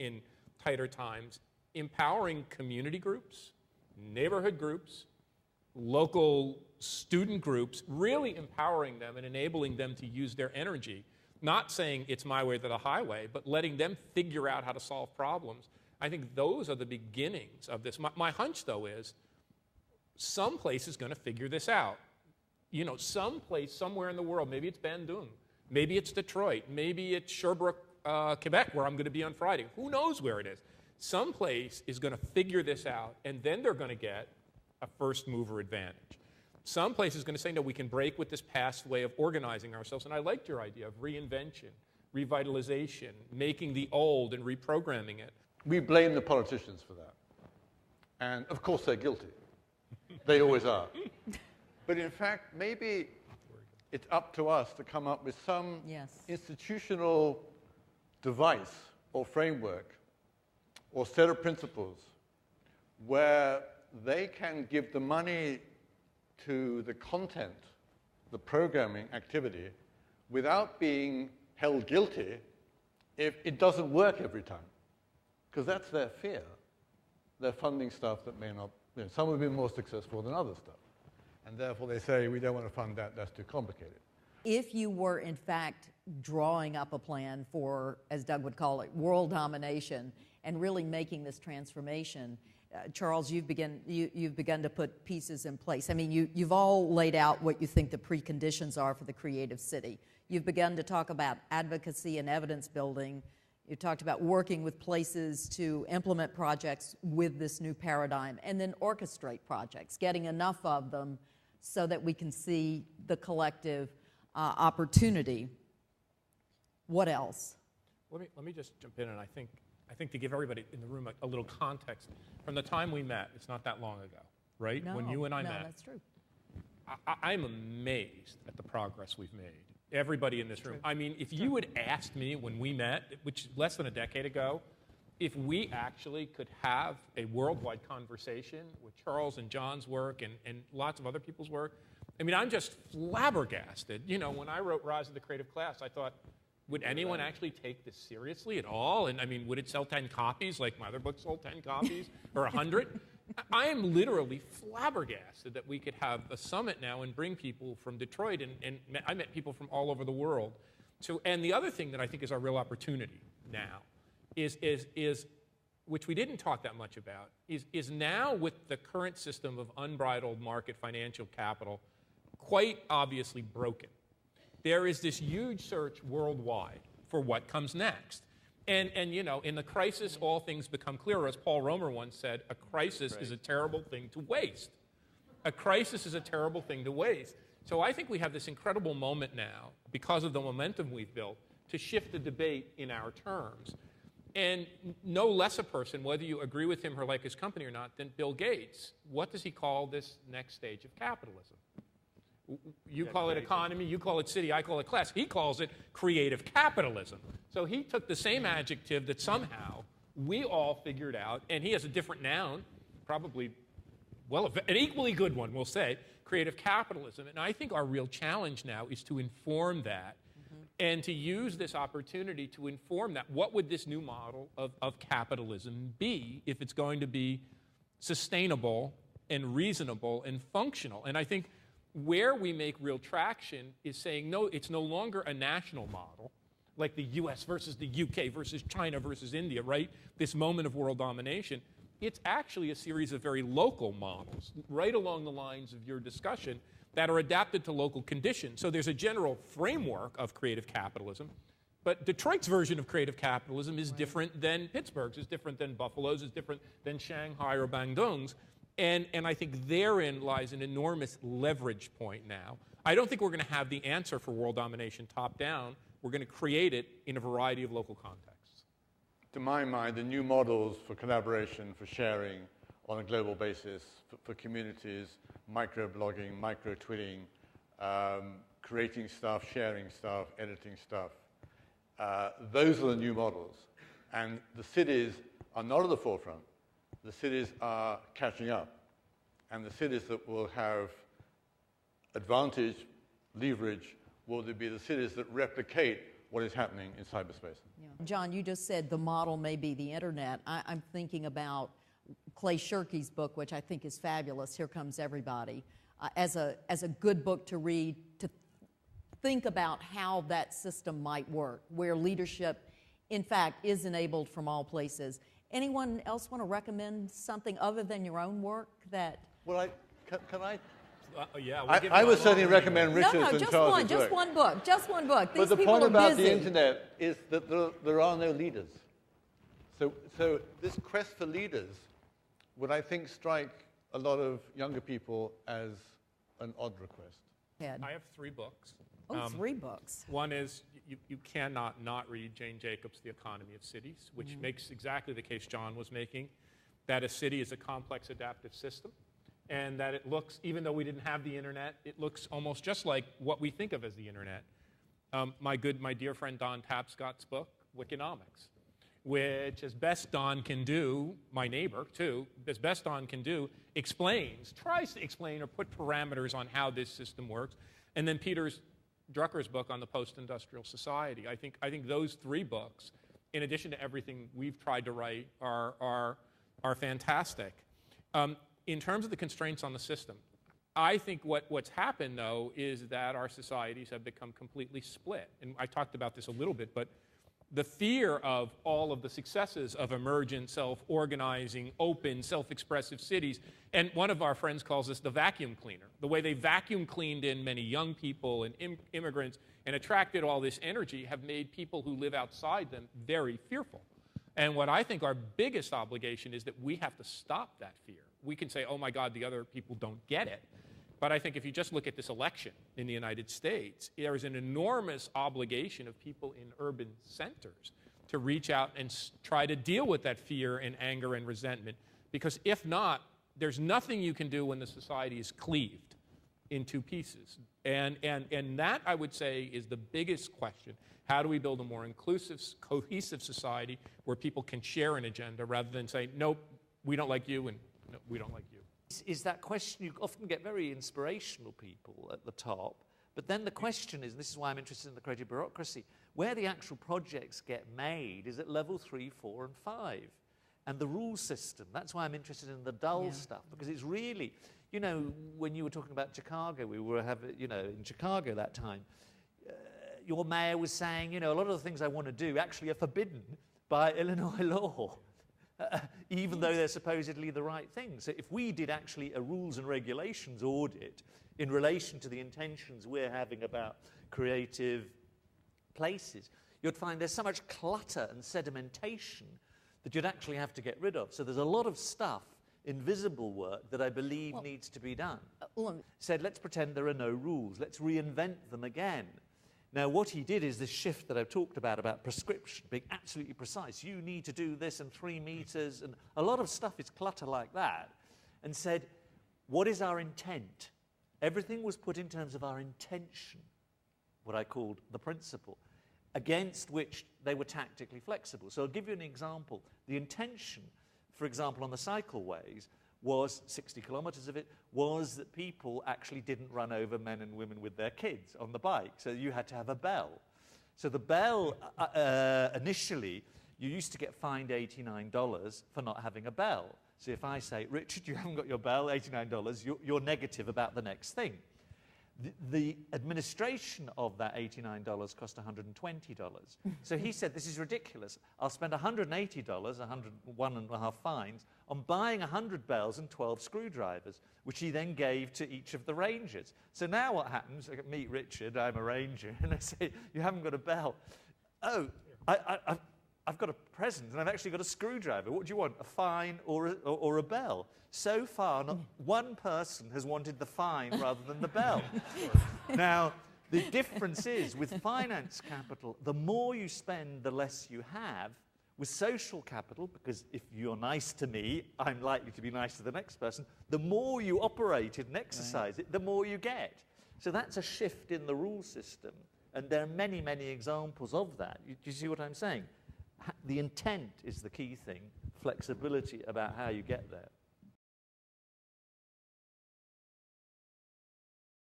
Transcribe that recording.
in tighter times, empowering community groups, neighborhood groups, local student groups, really empowering them and enabling them to use their energy, not saying it's my way or the highway, but letting them figure out how to solve problems. I think those are the beginnings of this. My hunch, though, is some place is going to figure this out. You know, some place somewhere in the world, maybe it's Bandung, maybe it's Detroit, maybe it's Sherbrooke, Quebec, where I'm going to be on Friday. Who knows where it is? Some place is going to figure this out, and then they're going to get a first mover advantage. Some place is going to say, no, we can break with this past way of organizing ourselves. And I liked your idea of reinvention, revitalization, making the old and reprogramming it. We blame the politicians for that. And of course they're guilty. They always are. But in fact, maybe it's up to us to come up with some institutional device or framework or set of principles where they can give the money to the content, the programming activity, without being held guilty if it doesn't work every time. Because that's their fear. They're funding stuff that may not, you know, some have been more successful than other stuff. And therefore they say, we don't want to fund that, that's too complicated. If you were, in fact, drawing up a plan for, as Doug would call it, world domination, and really making this transformation, Charles, you've begun to put pieces in place. I mean, you've all laid out what you think the preconditions are for the creative city. You've begun to talk about advocacy and evidence building. You talked about working with places to implement projects with this new paradigm, and then orchestrate projects, getting enough of them so that we can see the collective opportunity. What else? Let me just jump in, and I think to give everybody in the room a little context, from the time we met, it's not that long ago, right? No, when you and I met. No, that's true. I'm amazed at the progress we've made. Everybody in this room. I mean, if you had asked me when we met, which less than a decade ago, if we actually could have a worldwide conversation with Charles and John's work and lots of other people's work, I mean, I'm just flabbergasted. You know, when I wrote Rise of the Creative Class, I thought, would anyone actually take this seriously at all? And I mean, would it sell 10 copies like my other book sold 10 copies or 100? I am literally flabbergasted that we could have a summit now and bring people from Detroit, and I met people from all over the world. So, and the other thing that I think is our real opportunity now is which we didn't talk that much about, is now with the current system of unbridled market financial capital quite obviously broken. There is this huge search worldwide for what comes next. And you know, in the crisis, all things become clearer. As Paul Romer once said, a crisis is a terrible thing to waste. A crisis is a terrible thing to waste. So I think we have this incredible moment now, because of the momentum we've built, to shift the debate in our terms. And no less a person, whether you agree with him or like his company or not, than Bill Gates. What does he call this next stage of capitalism? You call it economy, you call it city, I call it class. He calls it creative capitalism. So he took the same adjective that somehow we all figured out, and he has a different noun, probably, well, an equally good one, we'll say, creative capitalism. And I think our real challenge now is to inform that and to use this opportunity to inform that. What would this new model of capitalism be if it's going to be sustainable and reasonable and functional? And I think where we make real traction is saying, no, it's no longer a national model, like the US versus the UK versus China versus India, right? This moment of world domination. It's actually a series of very local models, right along the lines of your discussion, that are adapted to local conditions. So there's a general framework of creative capitalism, but Detroit's version of creative capitalism is different than Pittsburgh's, is different than Buffalo's, is different than Shanghai or Bandung's. And I think therein lies an enormous leverage point now. I don't think we're going to have the answer for world domination top-down. We're going to create it in a variety of local contexts. To my mind, the new models for collaboration, for sharing on a global basis, for communities, micro-blogging, micro-tweeting, creating stuff, sharing stuff, editing stuff, those are the new models. And the cities are not at the forefront. The cities are catching up. And the cities that will have advantage, leverage, will be the cities that replicate what is happening in cyberspace. Yeah. John, you just said the model may be the internet. I'm thinking about Clay Shirky's book, which I think is fabulous, Here Comes Everybody, as a good book to read, to think about how that system might work, where leadership, in fact, is enabled from all places. Anyone else want to recommend something other than your own work that... Well, can I... Yeah, I would certainly recommend Richard's and Charles' just one book. Just one book. These but the people point are about busy. the internet is that there are no leaders. So this quest for leaders would, I think, strike a lot of younger people as an odd request. I have 3 books. Oh, 3 books. One is you cannot not read Jane Jacobs' The Economy of Cities, which makes exactly the case John was making, that a city is a complex adaptive system, and that it looks, even though we didn't have the internet, it looks almost just like what we think of as the internet. My dear friend Don Tapscott's book, Wikonomics, which, as best Don can do, my neighbor too, as best Don can do, tries to explain or put parameters on how this system works. And then Peter Drucker's book on the post-industrial society. I think those 3 books, in addition to everything we've tried to write, are fantastic. In terms of the constraints on the system, I think what's happened, though, is that our societies have become completely split. And I talked about this a little bit, but the fear of all of the successes of emergent, self-organizing, open, self-expressive cities, and one of our friends calls this the vacuum cleaner. The way they vacuum cleaned in many young people and immigrants and attracted all this energy have made people who live outside them very fearful. And what I think our biggest obligation is that we have to stop that fear. We can say, oh my God, the other people don't get it. But I think if you just look at this election in the United States, there is an enormous obligation of people in urban centers to reach out and try to deal with that fear and anger and resentment. Because if not, there's nothing you can do when the society is cleaved in 2 pieces. And that, I would say, is the biggest question. How do we build a more inclusive, cohesive society where people can share an agenda rather than say, nope, we don't like you, and no, we don't like you? Is that question, you often get very inspirational people at the top, but then the question is, and this is why I'm interested in the creative bureaucracy, where the actual projects get made is at level 3, 4, and 5. And the rule system, that's why I'm interested in the dull stuff, because it's really, you know, when you were talking about Chicago, we were having, you know, in Chicago that time, your mayor was saying, you know, a lot of the things I want to do actually are forbidden by Illinois law. Even though they're supposedly the right thing. So if we did actually a rules and regulations audit in relation to the intentions we're having about creative places, you'd find there's so much clutter and sedimentation that you'd actually have to get rid of. So there's a lot of stuff, invisible work, that I believe needs to be done. Said, let's pretend there are no rules. Let's reinvent them again. Now, what he did is this shift that I've talked about prescription, being absolutely precise. You need to do this in 3 meters, and a lot of stuff is clutter like that, and said, what is our intent? Everything was put in terms of our intention, what I called the principle, against which they were tactically flexible. So I'll give you an example. The intention, for example, on the cycleways, was 60 kilometers of it, was that people actually didn't run over men and women with their kids on the bike. So you had to have a bell. So the bell, initially, you used to get fined $89 for not having a bell. So if I say, Richard, you haven't got your bell, $89, you're negative about the next thing. The administration of that $89 cost $120. So he said, this is ridiculous. I'll spend $180, 101.5 fines, on buying 100 bells and 12 screwdrivers, which he then gave to each of the rangers. So now what happens, I meet Richard, I'm a ranger, and I say, you haven't got a bell. Oh, I've got a present, and I've actually got a screwdriver. What do you want, a fine or a bell? So far, not one person has wanted the fine rather than the bell. Now, the difference is, with finance capital, the more you spend, the less you have. With social capital, because if you're nice to me, I'm likely to be nice to the next person, the more you operate it and exercise it, the more you get. So that's a shift in the rule system, and there are many, many examples of that. Do you see what I'm saying? The intent is the key thing, flexibility about how you get there.